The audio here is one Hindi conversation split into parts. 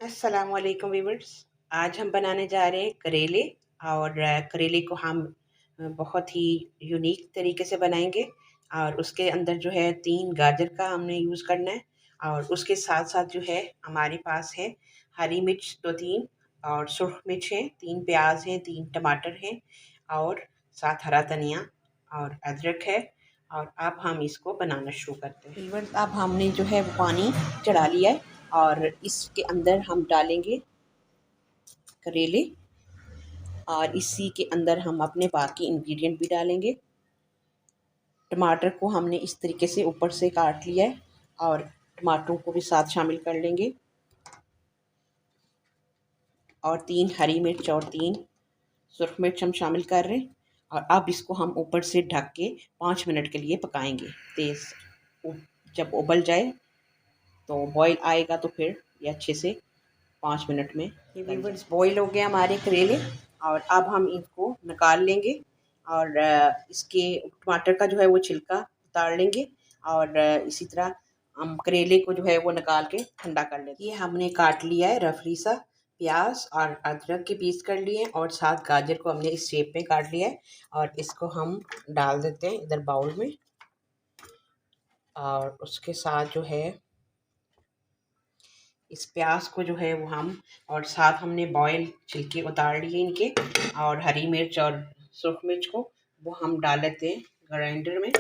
अस्सलामुअलैकुम वीवर्स। आज हम बनाने जा रहे हैं करेले। और करेले को हम बहुत ही यूनिक तरीके से बनाएंगे। और उसके अंदर जो है 3 गाजर का हमने यूज़ करना है। और उसके साथ साथ जो है हमारे पास है हरी मिर्च 2-3 और सुर्ख मिर्च है, 3 प्याज हैं, 3 टमाटर हैं और साथ हरा धनिया और अदरक है। और अब हम इसको बनाना शुरू करते हैं। वीवर्स, अब हमने जो है वो पानी चढ़ा लिया है और इसके अंदर हम डालेंगे करेले। और इसी के अंदर हम अपने बाकी इंग्रेडिएंट भी डालेंगे। टमाटर को हमने इस तरीके से ऊपर से काट लिया है और टमाटरों को भी साथ शामिल कर लेंगे। और 3 हरी मिर्च और 3 सुर्ख मिर्च हम शामिल कर रहे हैं। और अब इसको हम ऊपर से ढक के 5 मिनट के लिए पकाएंगे तेज़। जब उबल जाए तो बॉईल आएगा तो फिर ये अच्छे से 5 मिनट में ये वीवर्स बॉईल हो गया हमारे करेले। और अब हम इनको निकाल लेंगे और इसके टमाटर का जो है वो छिलका उतार लेंगे। और इसी तरह हम करेले को जो है वो निकाल के ठंडा कर लेंगे। ये हमने काट लिया है रफली सा प्याज और अदरक के पीस कर लिए और साथ गाजर को हमने इस शेप में काट लिया है। और इसको हम डाल देते हैं इधर बाउल में। और उसके साथ जो है इस प्याज को जो है वो हम और साथ हमने बॉयल छिलके उतार लिए इनके। और हरी मिर्च और सुर्ख मिर्च को वो हम डाल लेते हैं ग्राइंडर में।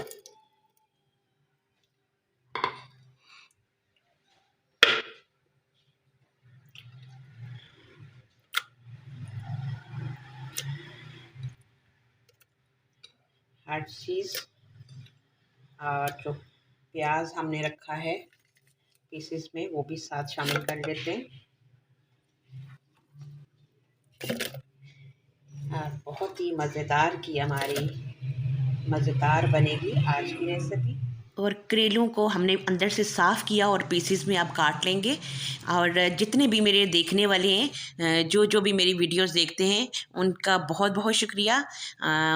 हर चीज़ और जो प्याज हमने रखा है पीसेस में वो भी साथ शामिल कर लेते हैं। और बहुत ही मज़ेदार बनेगी आज की रेसिपी। और करेलों को हमने अंदर से साफ़ किया और पीसेस में अब काट लेंगे। और जितने भी मेरे देखने वाले हैं, जो जो भी मेरी वीडियोस देखते हैं, उनका बहुत बहुत शुक्रिया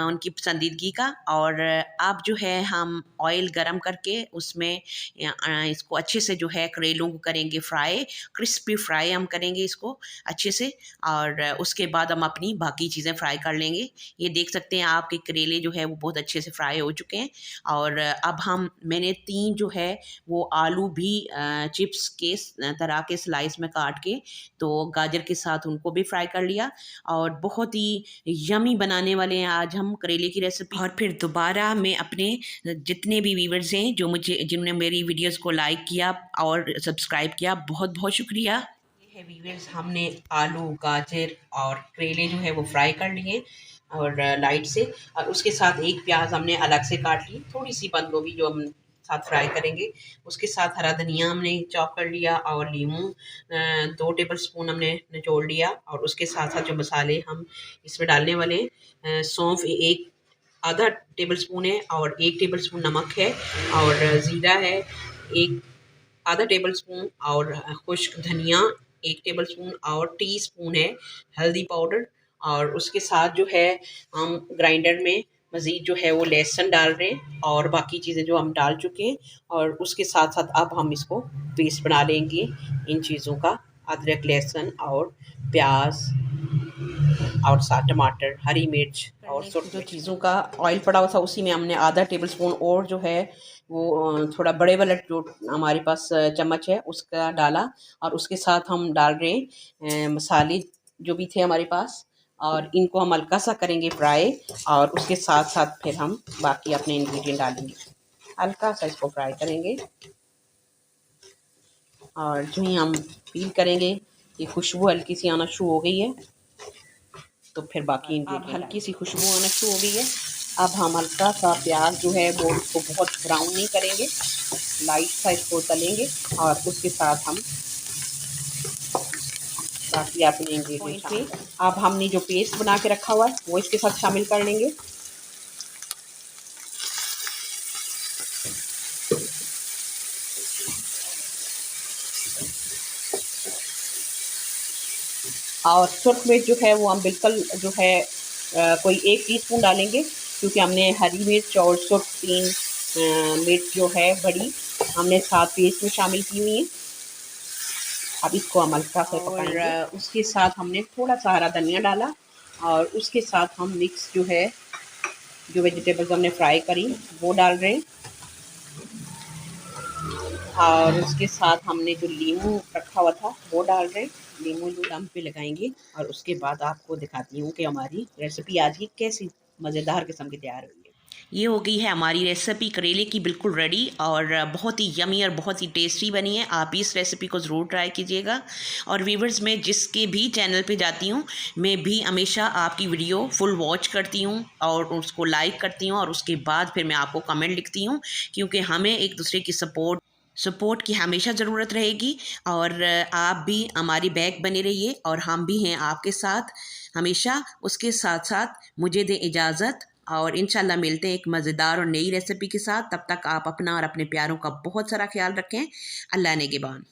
उनकी पसंदीदगी का। और अब जो है हम ऑयल गरम करके उसमें इसको अच्छे से जो है करेलों को करेंगे फ्राई, क्रिस्पी फ्राई हम करेंगे इसको अच्छे से। और उसके बाद हम अपनी बाकी चीज़ें फ्राई कर लेंगे। ये देख सकते हैं आपके करेले जो है वो बहुत अच्छे से फ्राई हो चुके हैं। और अब मैंने 3 जो है वो आलू भी चिप्स के तरह के स्लाइस में काट के तो गाजर के साथ उनको भी फ्राई कर लिया। और बहुत ही यमी बनाने वाले हैं आज हम करेले की रेसिपी। और फिर दोबारा मैं अपने जितने भी व्यूअर्स हैं जिन्होंने मेरी वीडियोस को लाइक किया और सब्सक्राइब किया, बहुत बहुत शुक्रिया। ये है व्यूअर्स, हमने आलू गाजर और करेले जो है वो फ्राई कर लिए और लाइट से। और उसके साथ एक प्याज हमने अलग से काट ली, थोड़ी सी बंद गोभी जो हम साथ फ्राई करेंगे। उसके साथ हरा धनिया हमने चॉप कर लिया और लीमू 2 टेबल स्पून हमने निचोड़ लिया। और उसके साथ साथ जो मसाले हम इसमें डालने वाले हैं, सौंफ एक आधा टेबल स्पून है और 1 टेबल स्पून नमक है और ज़ीरा है एक आधा टेबल स्पून और खुश्क धनिया 1 टेबल स्पून और टीस्पून है हल्दी पाउडर। और उसके साथ जो है हम ग्राइंडर में मज़ीद जो है वो लहसुन डाल रहे हैं और बाकी चीज़ें जो हम डाल चुके हैं। और उसके साथ साथ अब हम इसको पेस्ट बना लेंगे इन चीज़ों का, अदरक लहसुन और प्याज और साथ टमाटर हरी मिर्च और जो चीज़ों का ऑयल पड़ा हुआ था उसी में हमने आधा टेबल स्पून और जो है वो थोड़ा बड़े वाला जो हमारे पास चम्मच है उसका डाला। और उसके साथ हम डाल रहे हैं मसाले जो भी थे हमारे पास। और इनको हम हल्का सा करेंगे फ्राई और उसके साथ साथ फिर हम बाकी अपने इंग्रेडिएंट डालेंगे, हल्का सा इसको फ्राई करेंगे। और जो ही हम फील करेंगे ये खुशबू हल्की सी आना शुरू हो गई है तो फिर बाकी इंग्रेडिएंट हल्की सी खुशबू आना शुरू हो गई है। अब हम हल्का सा प्याज जो है वो इसको बहुत ब्राउन नहीं करेंगे, लाइट सा इसको तलेंगे। और उसके साथ हम बाकी अपने इंग्रेडिएंट पे अब हमने जो पेस्ट बना के रखा हुआ है वो इसके साथ शामिल कर लेंगे। और सुर्ख मिर्च जो है वो हम बिल्कुल जो है कोई 1 टीस्पून डालेंगे क्योंकि हमने हरी मिर्च और सुर्ख 3 मिर्च जो है बड़ी हमने साथ पेस्ट में शामिल की हुई है। अब इसको हम हल्का सा पकाएंगे। उसके साथ हमने थोड़ा सा हरा धनिया डाला और उसके साथ हम मिक्स जो वेजिटेबल्स हमने फ्राई करी वो डाल रहे हैं और उसके साथ हमने जो नींबू रखा हुआ था वो डाल रहे हैं। नींबू दम पे लगाएंगे और उसके बाद आपको दिखाती हूँ कि हमारी रेसिपी आज की कैसी मज़ेदार किस्म की तैयार हुई है। ये हो गई है हमारी रेसिपी करेले की बिल्कुल रेडी और बहुत ही यमी और बहुत ही टेस्टी बनी है। आप इस रेसिपी को ज़रूर ट्राई कीजिएगा। और व्यूवर्स, मैं जिसके भी चैनल पे जाती हूँ मैं भी हमेशा आपकी वीडियो फुल वॉच करती हूँ और उसको लाइक करती हूँ और उसके बाद फिर मैं आपको कमेंट लिखती हूँ, क्योंकि हमें एक दूसरे की सपोर्ट की हमेशा ज़रूरत रहेगी। और आप भी हमारी बैक बने रहिए और हम भी हैं आपके साथ हमेशा। उसके साथ साथ मुझे दें इजाज़त और इंशाल्लाह मिलते हैं एक मज़ेदार और नई रेसिपी के साथ। तब तक आप अपना और अपने प्यारों का बहुत सारा ख्याल रखें। अल्लाह नेगेबान।